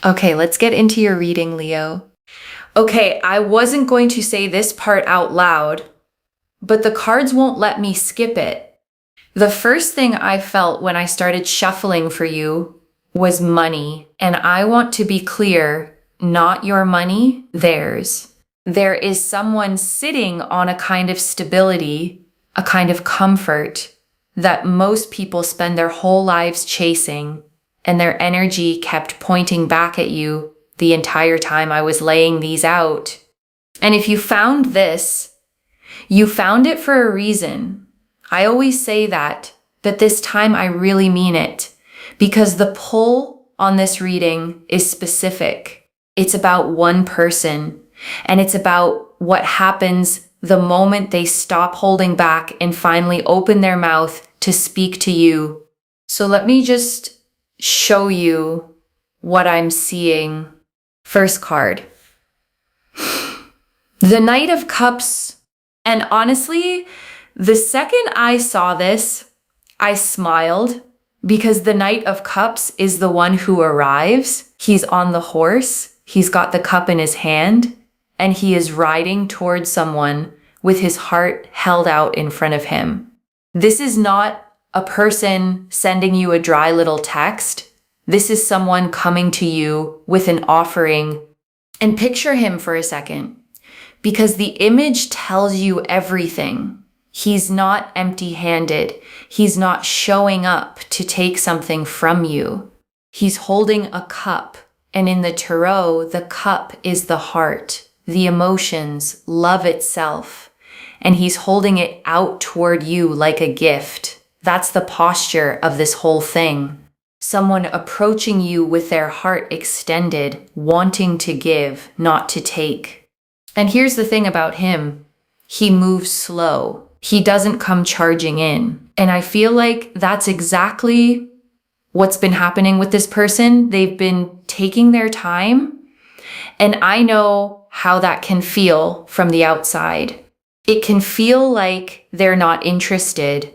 Okay, let's get into your reading, Leo. Okay, I wasn't going to say this part out loud, but the cards won't let me skip it. The first thing I felt when I started shuffling for you was money. And I want to be clear, not your money, theirs. There is someone sitting on a kind of stability, a kind of comfort that most people spend their whole lives chasing, and their energy kept pointing back at you the entire time I was laying these out. And if you found this, you found it for a reason. I always say that, but this time I really mean it, because the pull on this reading is specific. It's about one person, and it's about what happens the moment they stop holding back and finally open their mouth to speak to you. So let me just show you what I'm seeing. First card. The Knight of Cups. And honestly, the second I saw this, I smiled because the Knight of Cups is the one who arrives. He's on the horse. He's got the cup in his hand, and he is riding towards someone with his heart held out in front of him. This is not a person sending you a dry little text. This is someone coming to you with an offering. And picture him for a second, because the image tells you everything. He's not empty-handed. He's not showing up to take something from you. He's holding a cup. And in the tarot, the cup is the heart, the emotions, love itself. And he's holding it out toward you like a gift. That's the posture of this whole thing. Someone approaching you with their heart extended, wanting to give, not to take. And here's the thing about him. He moves slow. He doesn't come charging in. And I feel like that's exactly what's been happening with this person. They've been taking their time. And I know how that can feel from the outside. It can feel like they're not interested,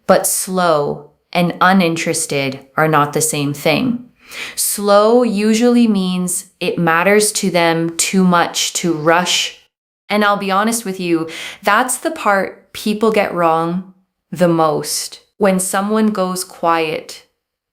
but slow and uninterested are not the same thing. Slow usually means it matters to them too much to rush. And I'll be honest with you, that's the part people get wrong the most. When someone goes quiet,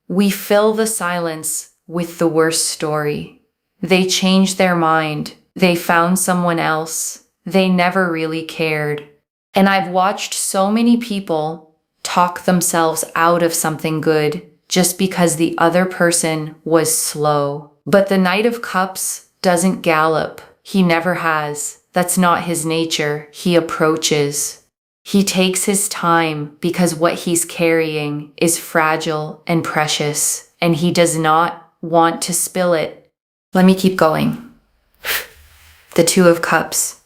we fill the silence with the worst story. They changed their mind. They found someone else. They never really cared. And I've watched so many people talk themselves out of something good just because the other person was slow. But the Knight of Cups doesn't gallop. He never has. That's not his nature. He approaches. He takes his time because what he's carrying is fragile and precious, and he does not want to spill it. Let me keep going. The Two of Cups.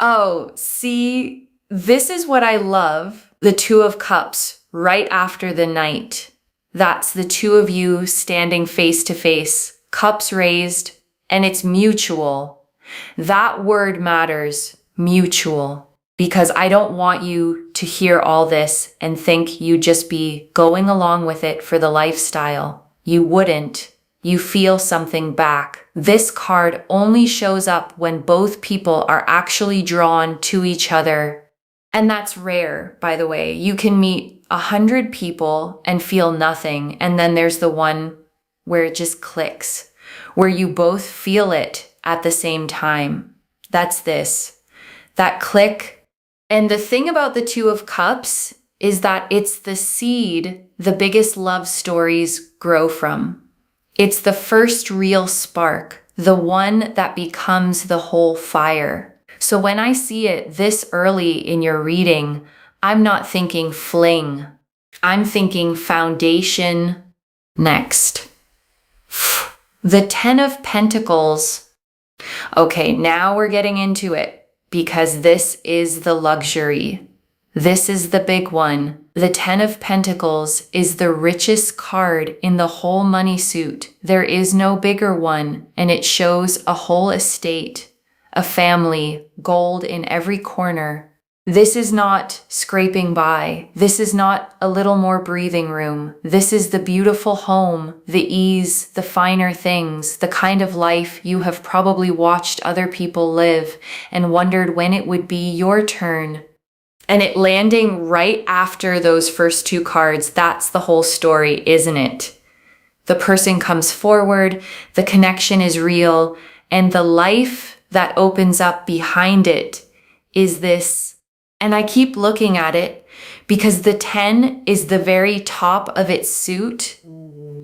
Oh, see, this is what I love. The Two of Cups right after the Knight. That's the two of you standing face to face, cups raised, and it's mutual. That word matters, mutual, because I don't want you to hear all this and think you'd just be going along with it for the lifestyle. You wouldn't. You feel something back. This card only shows up when both people are actually drawn to each other. And that's rare, by the way. You can meet 100 people and feel nothing. And then there's the one where it just clicks, where you both feel it at the same time. That's this, that click. And the thing about the Two of Cups is that it's the seed the biggest love stories grow from. It's the first real spark, the one that becomes the whole fire. So when I see it this early in your reading, I'm not thinking fling. I'm thinking foundation. Next. The Ten of Pentacles. Okay, now we're getting into it because this is the luxury. This is the big one. The Ten of Pentacles is the richest card in the whole money suit. There is no bigger one, and it shows a whole estate, a family, gold in every corner. This is not scraping by. This is not a little more breathing room. This is the beautiful home, the ease, the finer things, the kind of life you have probably watched other people live and wondered when it would be your turn. And it landing right after those first two cards, that's the whole story, isn't it? The person comes forward, the connection is real, and the life that opens up behind it is this. And I keep looking at it because the 10 is the very top of its suit.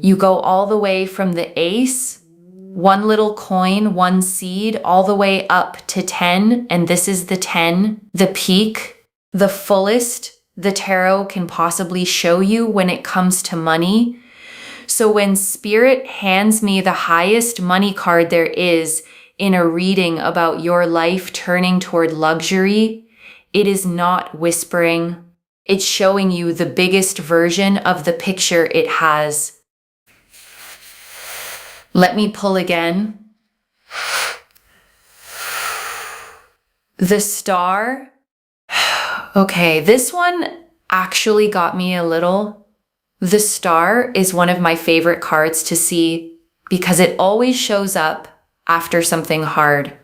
You go all the way from the ace, one little coin, one seed, all the way up to 10. And this is the 10, the peak, the fullest the tarot can possibly show you when it comes to money. So when Spirit hands me the highest money card there is in a reading about your life turning toward luxury, it is not whispering. It's showing you the biggest version of the picture it has. Let me pull again. The Star. Okay, this one actually got me a little. The Star is one of my favorite cards to see because it always shows up after something hard.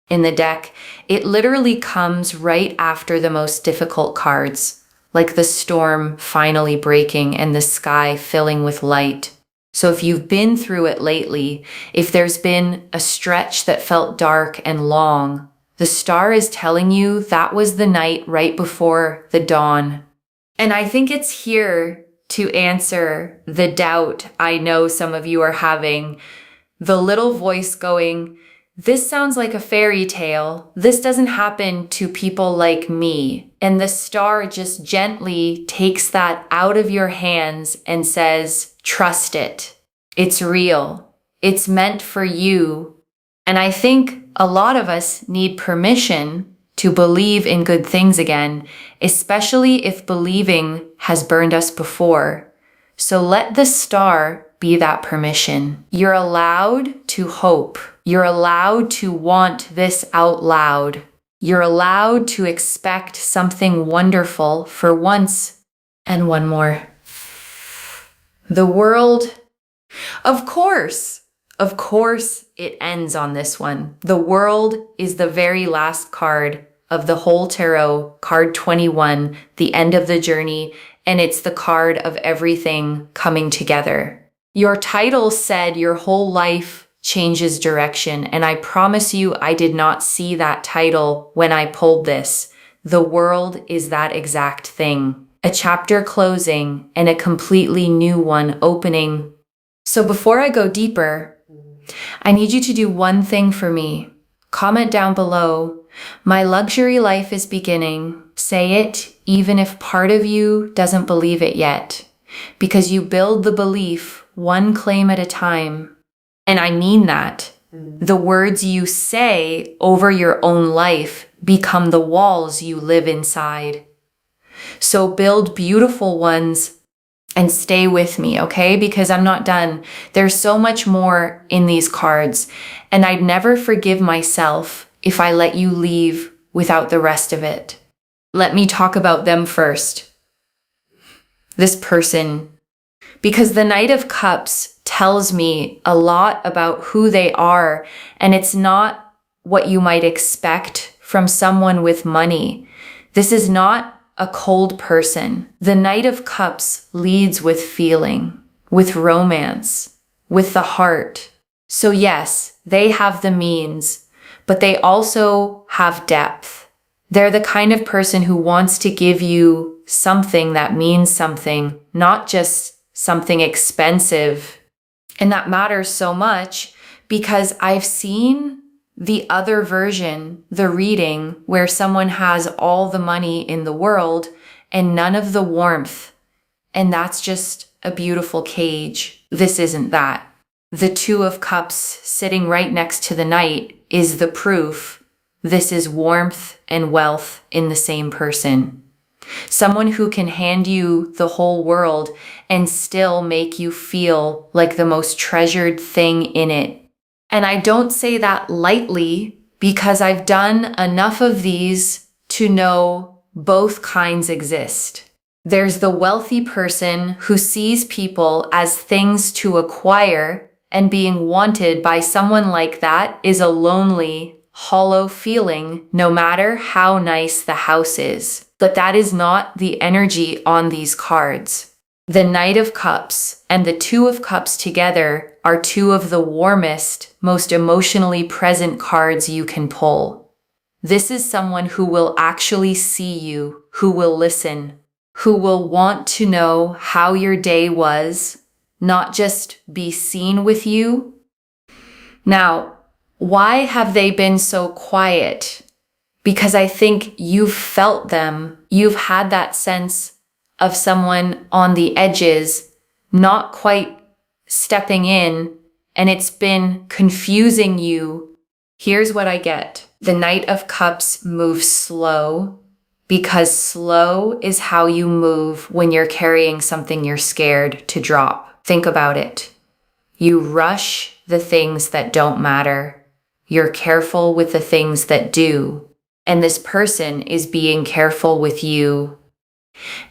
In the deck, it literally comes right after the most difficult cards, like the storm finally breaking and the sky filling with light. So if you've been through it lately, if there's been a stretch that felt dark and long, the Star is telling you that was the night right before the dawn. And I think it's here to answer the doubt I know some of you are having, the little voice going, this sounds like a fairy tale. This doesn't happen to people like me. And the Star just gently takes that out of your hands and says, trust it. It's real. It's meant for you. And I think a lot of us need permission to believe in good things again, especially if believing has burned us before. So let the Star be that permission. You're allowed to hope. You're allowed to want this out loud. You're allowed to expect something wonderful for once. And one more. The World. Of course it ends on this one. The World is the very last card of the whole tarot, card 21, the end of the journey, and it's the card of everything coming together. Your title said your whole life changes direction, and I promise you I did not see that title when I pulled this. The World is that exact thing. A chapter closing and a completely new one opening. So before I go deeper, I need you to do one thing for me. Comment down below, my luxury life is beginning. Say it even if part of you doesn't believe it yet, because you build the belief one claim at a time. And I mean that. The words you say over your own life become the walls you live inside. So build beautiful ones and stay with me, okay? Because I'm not done. There's so much more in these cards, and I'd never forgive myself if I let you leave without the rest of it. Let me talk about them first. This person. Because the Knight of Cups tells me a lot about who they are, and it's not what you might expect from someone with money. This is not a cold person. The Knight of Cups leads with feeling, with romance, with the heart. So yes, they have the means, but they also have depth. They're the kind of person who wants to give you something that means something, not just something expensive. And that matters so much because I've seen the other version, the reading, where someone has all the money in the world and none of the warmth. And that's just a beautiful cage. This isn't that. The Two of Cups sitting right next to the Knight is the proof. This is warmth and wealth in the same person. Someone who can hand you the whole world and still make you feel like the most treasured thing in it. And I don't say that lightly because I've done enough of these to know both kinds exist. There's the wealthy person who sees people as things to acquire, and being wanted by someone like that is a lonely, hollow feeling, no matter how nice the house is. But that is not the energy on these cards. The Knight of Cups and the Two of Cups together are two of the warmest, most emotionally present cards you can pull. This is someone who will actually see you, who will listen, who will want to know how your day was, not just be seen with you. Now, why have they been so quiet? Because I think you've felt them. You've had that sense of someone on the edges, not quite stepping in, and it's been confusing you. Here's what I get. The Knight of Cups moves slow, because slow is how you move when you're carrying something you're scared to drop. Think about it. You rush the things that don't matter. You're careful with the things that do. And this person is being careful with you.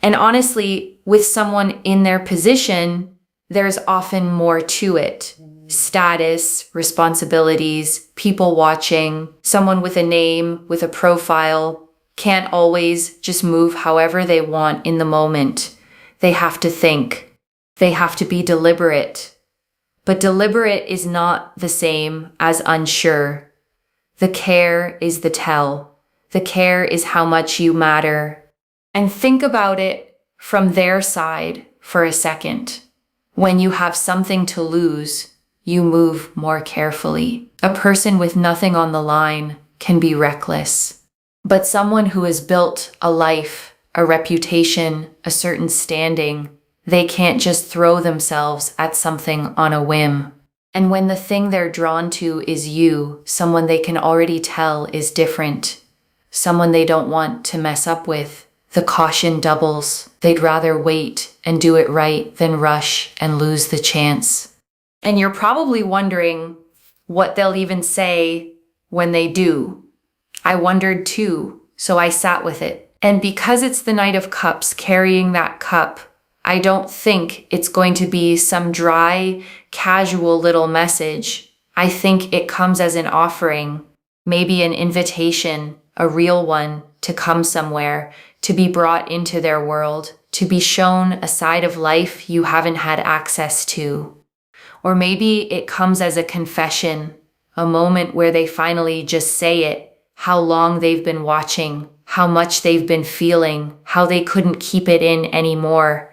And honestly, with someone in their position, there's often more to it. Status, responsibilities, people watching, someone with a name, with a profile, can't always just move however they want in the moment. They have to think. They have to be deliberate. But deliberate is not the same as unsure. The care is the tell. The care is how much you matter. And think about it from their side for a second. When you have something to lose, you move more carefully. A person with nothing on the line can be reckless. But someone who has built a life, a reputation, a certain standing, they can't just throw themselves at something on a whim. And when the thing they're drawn to is you, someone they can already tell is different, someone they don't want to mess up with, the caution doubles. They'd rather wait and do it right than rush and lose the chance. And you're probably wondering what they'll even say when they do. I wondered too, so I sat with it. And because it's the Knight of Cups carrying that cup, I don't think it's going to be some dry, casual little message. I think it comes as an offering, maybe an invitation, a real one, to come somewhere, to be brought into their world, to be shown a side of life you haven't had access to. Or maybe it comes as a confession, a moment where they finally just say it, how long they've been watching, how much they've been feeling, how they couldn't keep it in anymore.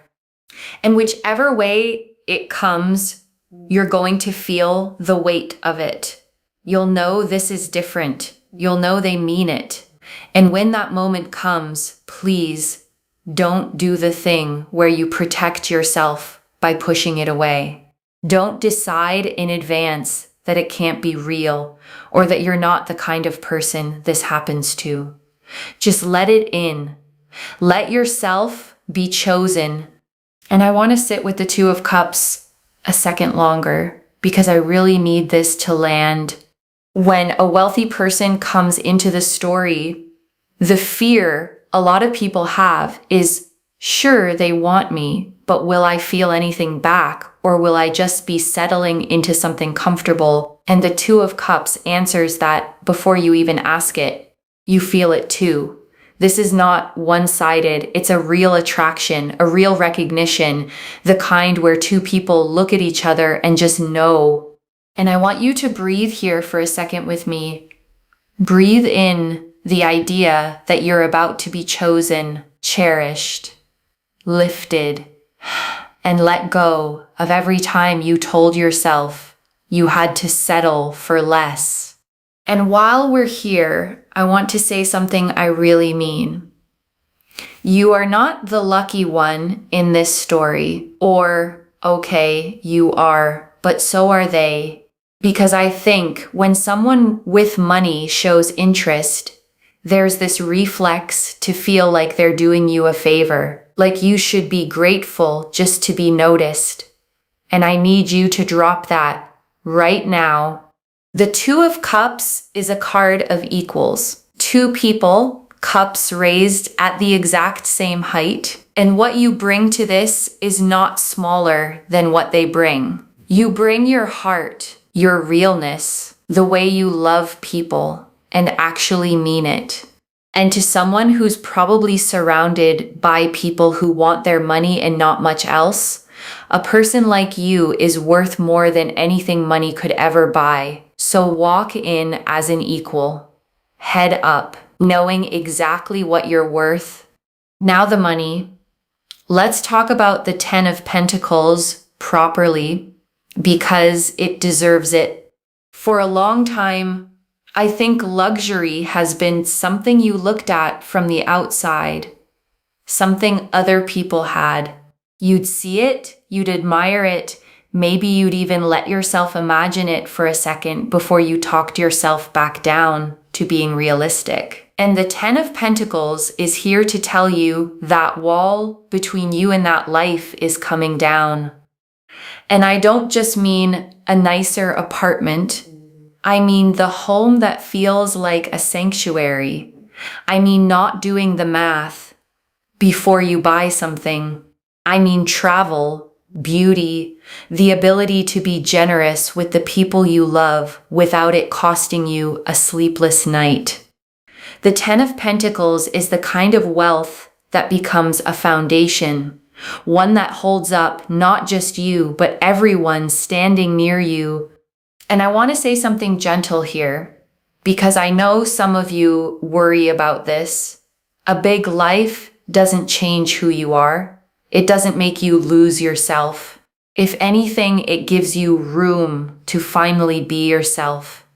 And whichever way it comes, you're going to feel the weight of it. You'll know this is different. You'll know they mean it. And when that moment comes, please don't do the thing where you protect yourself by pushing it away. Don't decide in advance that it can't be real, or that you're not the kind of person this happens to. Just let it in. Let yourself be chosen. And I want to sit with the Two of Cups a second longer, because I really need this to land. When a wealthy person comes into the story, the fear a lot of people have is, sure, they want me, but will I feel anything back? Or will I just be settling into something comfortable? And the Two of Cups answers that before you even ask it. You feel it too. This is not one-sided. It's a real attraction, a real recognition, the kind where two people look at each other and just know. And I want you to breathe here for a second with me. Breathe in the idea that you're about to be chosen, cherished, lifted, and let go of every time you told yourself you had to settle for less. And while we're here, I want to say something I really mean. You are not the lucky one in this story, or, okay, you are, but so are they. Because I think when someone with money shows interest, there's this reflex to feel like they're doing you a favor, like you should be grateful just to be noticed. And I need you to drop that right now. The Two of Cups is a card of equals. Two people cups raised at the exact same height. And what you bring to this is not smaller than what they bring. You bring your heart, your realness, the way you love people, and actually mean it. And to someone who's probably surrounded by people who want their money and not much else, a person like you is worth more than anything money could ever buy. So walk in as an equal, head up, knowing exactly what you're worth. Now the money. Let's talk about the 10 of Pentacles properly, because it deserves it. For a long time, I think luxury has been something you looked at from the outside, something other people had. You'd see it, you'd admire it, maybe you'd even let yourself imagine it for a second before you talked yourself back down to being realistic. And the 10 of Pentacles is here to tell you that wall between you and that life is coming down. And I don't just mean a nicer apartment. I mean the home that feels like a sanctuary. I mean not doing the math before you buy something. I mean travel, beauty, the ability to be generous with the people you love without it costing you a sleepless night. The 10 of Pentacles is the kind of wealth that becomes a foundation, one that holds up not just you, but everyone standing near you. And I want to say something gentle here, because I know some of you worry about this. A big life doesn't change who you are. It doesn't make you lose yourself. If anything, it gives you room to finally be yourself,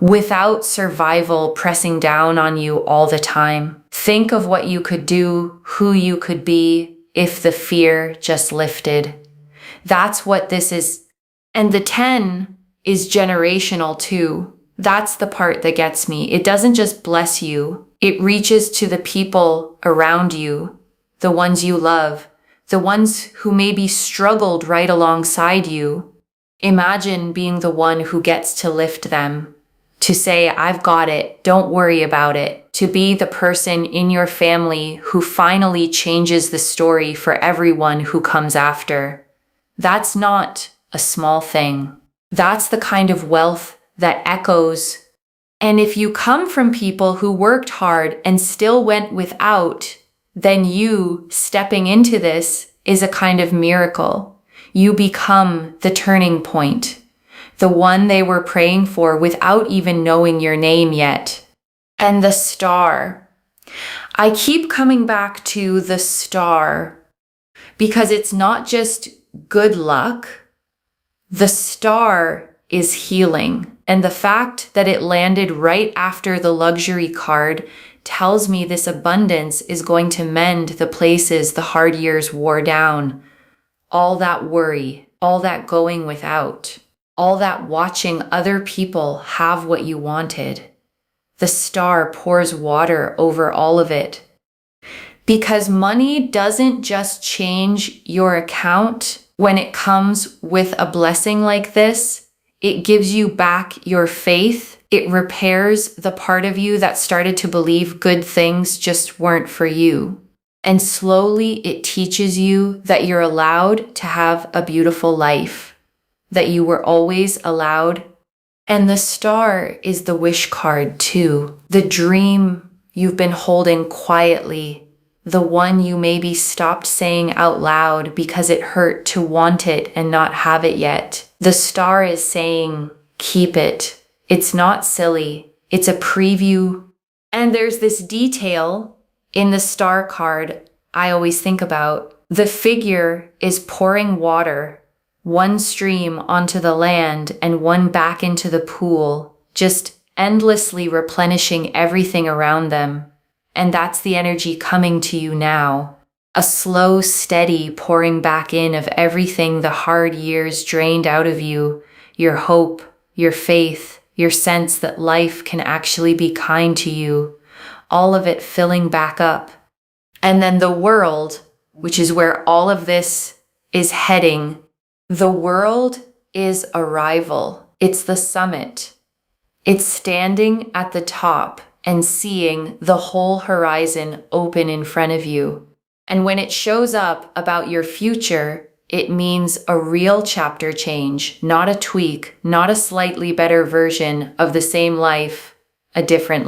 without survival pressing down on you all the time. Think of what you could do, who you could be, if the fear just lifted. That's what this is. And the 10 is generational too. That's the part that gets me. It doesn't just bless you. It reaches to the people around you, the ones you love, the ones who maybe struggled right alongside you. Imagine being the one who gets to lift them, to say, I've got it, don't worry about it, to be the person in your family who finally changes the story for everyone who comes after. That's not a small thing. That's the kind of wealth that echoes. And if you come from people who worked hard and still went without, then you stepping into this is a kind of miracle. You become the turning point, the one they were praying for without even knowing your name yet. And the star. I keep coming back to the star because it's not just good luck. The star is healing. And the fact that it landed right after the luxury card tells me this abundance is going to mend the places the hard years wore down. All that worry, all that going without, all that watching other people have what you wanted. The star pours water over all of it. Because money doesn't just change your account when it comes with a blessing like this. It gives you back your faith. It repairs the part of you that started to believe good things just weren't for you. And slowly it teaches you that you're allowed to have a beautiful life, that you were always allowed. And the star is the wish card too. The dream you've been holding quietly, the one you maybe stopped saying out loud because it hurt to want it and not have it yet. The star is saying, keep it. It's not silly. It's a preview. And there's this detail in the star card I always think about. The figure is pouring water, one stream onto the land and one back into the pool, just endlessly replenishing everything around them. And that's the energy coming to you now. A slow, steady pouring back in of everything the hard years drained out of you, your hope, your faith, your sense that life can actually be kind to you, all of it filling back up. And then the world, which is where all of this is heading. The world is arrival. It's the summit. It's standing at the top. and seeing the whole horizon open in front of you. And when it shows up about your future, it means a real chapter change, not a tweak, not a slightly better version of the same life, a different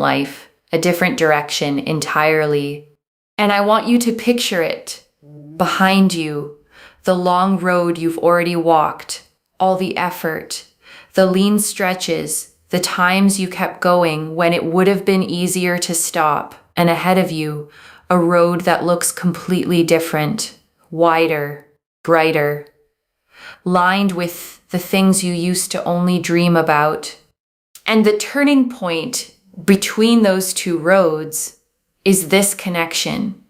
direction entirely. And I want you to picture it behind you, the long road you've already walked, all the effort, the lean stretches, the times you kept going when it would have been easier to stop, and ahead of you, a road that looks completely different, wider, brighter, lined with the things you used to only dream about. And the turning point between those two roads is this connection.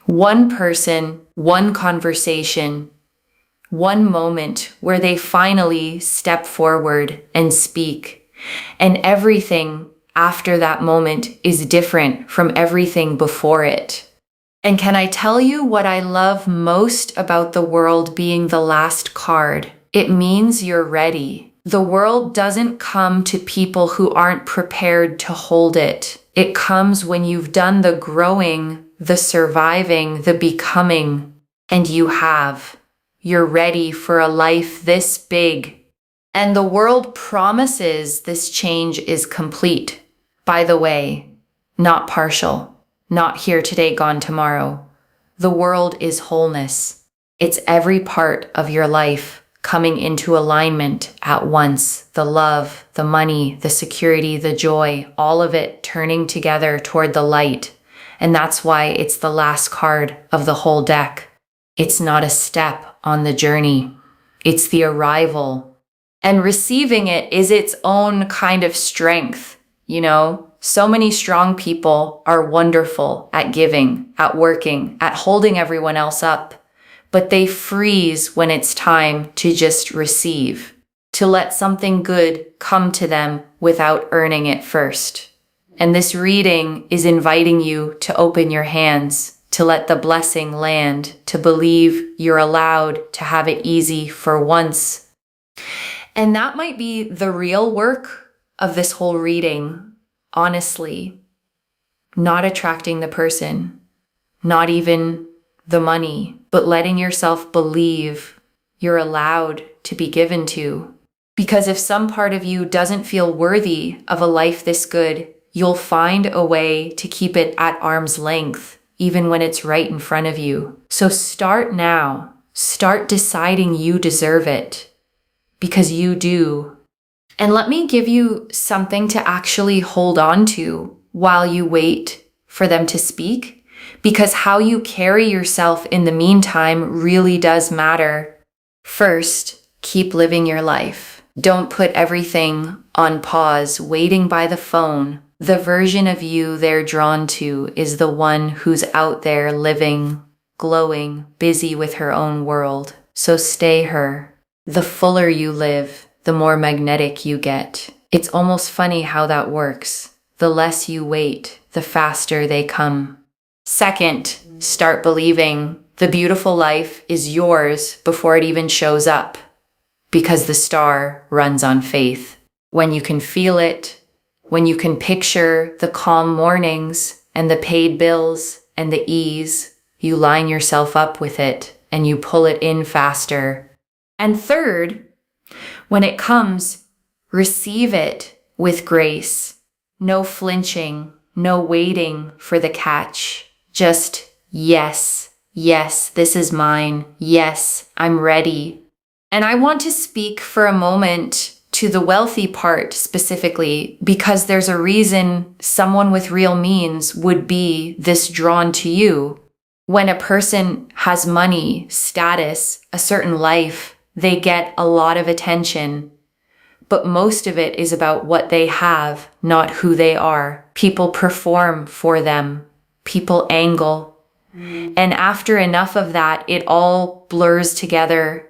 One person, one conversation, one moment where they finally step forward and speak. And everything after that moment is different from everything before it. And can I tell you what I love most about the world being the last card? It means you're ready. The world doesn't come to people who aren't prepared to hold it. It comes when you've done the growing, the surviving, the becoming, and you have. You're ready for a life this big. And the world promises this change is complete. By the way, not partial. Not here today, gone tomorrow. The world is wholeness. It's every part of your life coming into alignment at once. The love, the money, the security, the joy, all of it turning together toward the light. And that's why it's the last card of the whole deck. It's not a step on the journey. It's the arrival. And receiving it is its own kind of strength, you know? So many strong people are wonderful at giving, at working, at holding everyone else up, but they freeze when it's time to just receive, to let something good come to them without earning it first. And this reading is inviting you to open your hands, to let the blessing land, to believe you're allowed to have it easy for once. And that might be the real work of this whole reading. Honestly, not attracting the person, not even the money, but letting yourself believe you're allowed to be given to. Because if some part of you doesn't feel worthy of a life this good, you'll find a way to keep it at arm's length, even when it's right in front of you. So start now. Start deciding you deserve it, because you do. And let me give you something to actually hold on to while you wait for them to speak, because how you carry yourself in the meantime really does matter. First, keep living your life. Don't put everything on pause, waiting by the phone. The version of you they're drawn to is the one who's out there living, glowing, busy with her own world. So stay her. The fuller you live, the more magnetic you get. It's almost funny how that works. The less you wait, the faster they come. Second, start believing the beautiful life is yours before it even shows up, because the star runs on faith. When you can feel it, when you can picture the calm mornings and the paid bills and the ease, you line yourself up with it and you pull it in faster. And third, when it comes, receive it with grace. No flinching, no waiting for the catch. Just yes, yes, this is mine. Yes, I'm ready. And I want to speak for a moment to the wealthy part specifically, because there's a reason someone with real means would be this drawn to you. When a person has money, status, a certain life, they get a lot of attention, but most of it is about what they have, not who they are. People perform for them. People angle. And after enough of that, it all blurs together.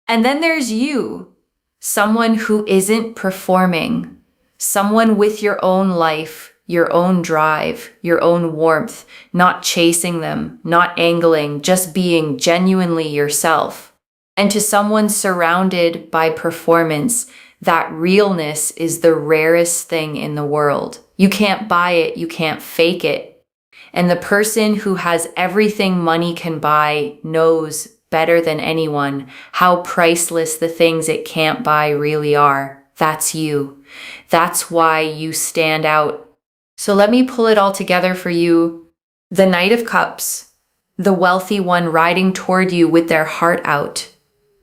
And then there's you, someone who isn't performing, someone with your own life, your own drive, your own warmth, not chasing them, not angling, just being genuinely yourself. And to someone surrounded by performance, That realness is the rarest thing in the world. You can't buy it, you can't fake it. And the person who has everything money can buy knows better than anyone how priceless the things it can't buy really are. That's you. That's why you stand out. So let me pull it all together for you. The Knight of Cups, the wealthy one riding toward you with their heart out.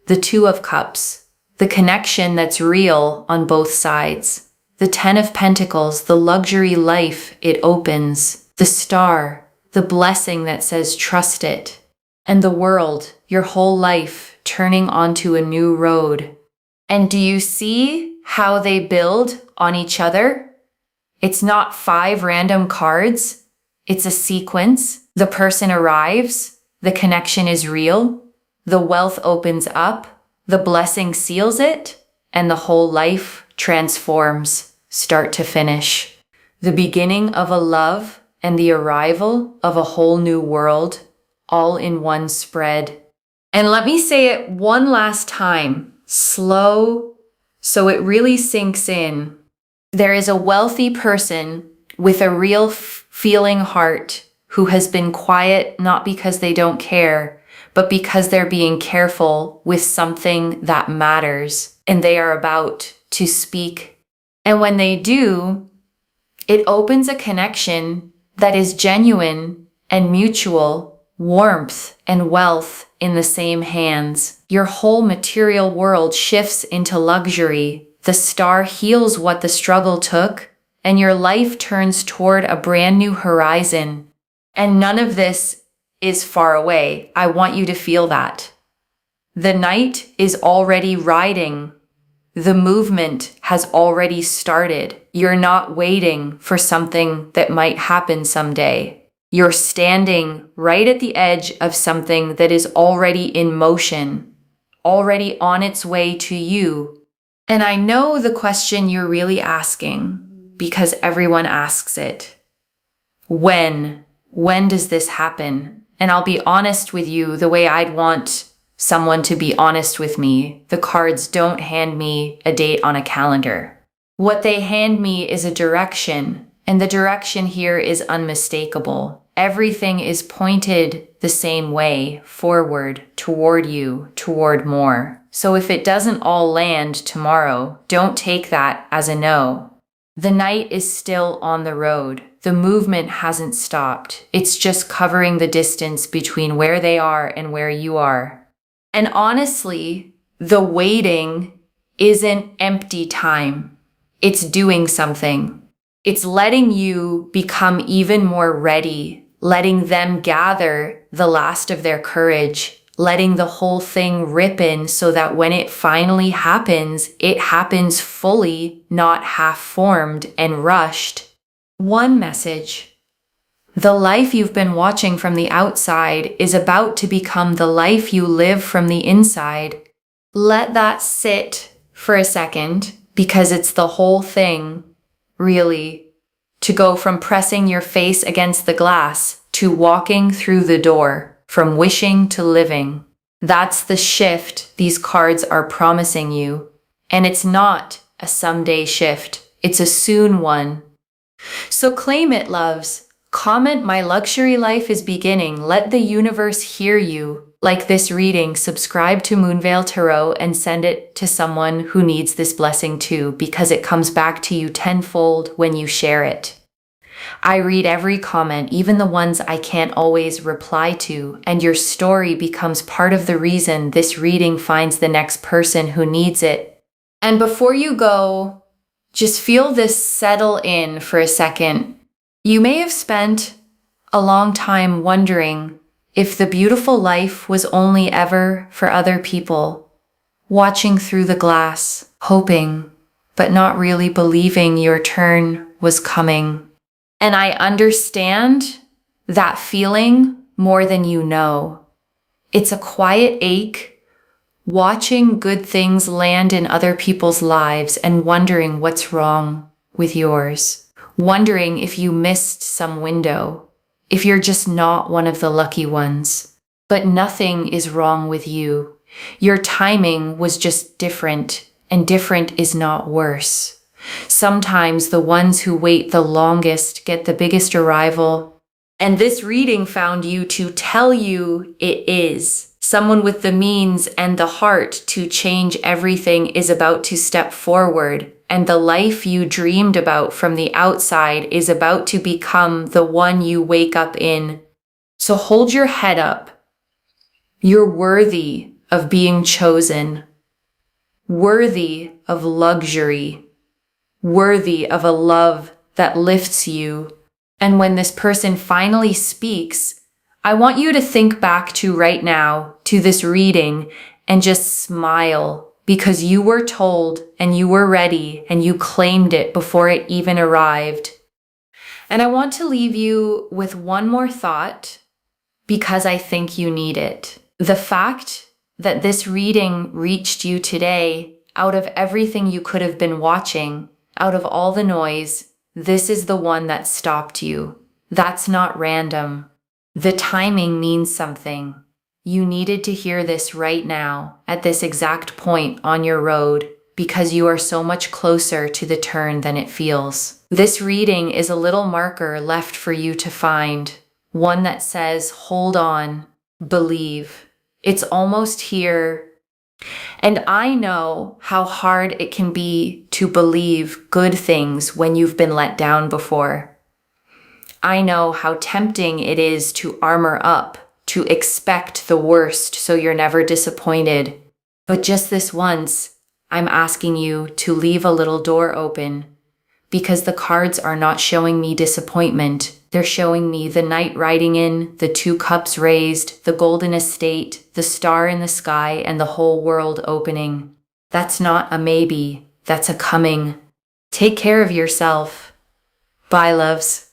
The Two of Cups, the connection that's real on both sides. The Ten of Pentacles, the luxury life it opens. The Star, the blessing that says trust it. And the World, your whole life turning onto a new road. And do you see how they build on each other? It's not 5 random cards. It's a sequence. The person arrives. The connection is real. The wealth opens up. The blessing seals it. And the whole life transforms, start to finish. The beginning of a love and the arrival of a whole new world, all in one spread. And let me say it one last time, slow, so it really sinks in. There is a wealthy person with a real feeling heart who has been quiet not because they don't care, but because they're being careful with something that matters and they are about to speak. And when they do, it opens a connection that is genuine and mutual, warmth and wealth in the same hands. Your whole material world shifts into luxury. The Star heals what the struggle took, and your life turns toward a brand new horizon. And none of this is far away. I want you to feel that. The Knight is already riding. The movement has already started. You're not waiting for something that might happen someday. You're standing right at the edge of something that is already in motion, already on its way to you. And I know the question you're really asking, because everyone asks it. When? When does this happen? And I'll be honest with you the way I'd want someone to be honest with me. The cards don't hand me a date on a calendar. What they hand me is a direction, and the direction here is unmistakable. Everything is pointed the same way, forward, toward you, toward more. So if it doesn't all land tomorrow, don't take that as a no. The Knight is still on the road. The movement hasn't stopped. It's just covering the distance between where they are and where you are. And honestly, the waiting isn't empty time. It's doing something. It's letting you become even more ready, letting them gather the last of their courage, letting the whole thing rip in so that when it finally happens, it happens fully, not half-formed and rushed. One message. The life you've been watching from the outside is about to become the life you live from the inside. Let that sit for a second, because it's the whole thing, really, to go from pressing your face against the glass to walking through the door, from wishing to living. That's the shift these cards are promising you. And it's not a someday shift. It's a soon one. So claim it, loves. Comment, "My luxury life is beginning." Let the universe hear you. Like this reading, subscribe to Moonveil Tarot and send it to someone who needs this blessing too, because it comes back to you tenfold when you share it. I read every comment, even the ones I can't always reply to, and your story becomes part of the reason this reading finds the next person who needs it. And before you go, just feel this settle in for a second. You may have spent a long time wondering if the beautiful life was only ever for other people, watching through the glass, hoping, but not really believing your turn was coming. And I understand that feeling more than you know. It's a quiet ache, watching good things land in other people's lives and wondering what's wrong with yours. Wondering if you missed some window, if you're just not one of the lucky ones. But nothing is wrong with you. Your timing was just different, and different is not worse. Sometimes the ones who wait the longest get the biggest arrival. And this reading found you to tell you it is. Someone with the means and the heart to change everything is about to step forward, and the life you dreamed about from the outside is about to become the one you wake up in. So hold your head up. You're worthy of being chosen, worthy of luxury, worthy of a love that lifts you. And when this person finally speaks, I want you to think back to right now, to this reading, and just smile, because you were told and you were ready and you claimed it before it even arrived. And I want to leave you with one more thought, because I think you need it. The fact that this reading reached you today, out of everything you could have been watching, out of all the noise, this is the one that stopped you. That's not random. The timing means something. You needed to hear this right now, at this exact point on your road, because you are so much closer to the turn than it feels. This reading is a little marker left for you to find, one that says, hold on, believe. It's almost here. And I know how hard it can be to believe good things when you've been let down before. I know how tempting it is to armor up, to expect the worst so you're never disappointed. But just this once, I'm asking you to leave a little door open, because the cards are not showing me disappointment. They're showing me the knight riding in, the 2 cups raised, the golden estate, the star in the sky, and the whole world opening. That's not a maybe, that's a coming. Take care of yourself. Bye, loves.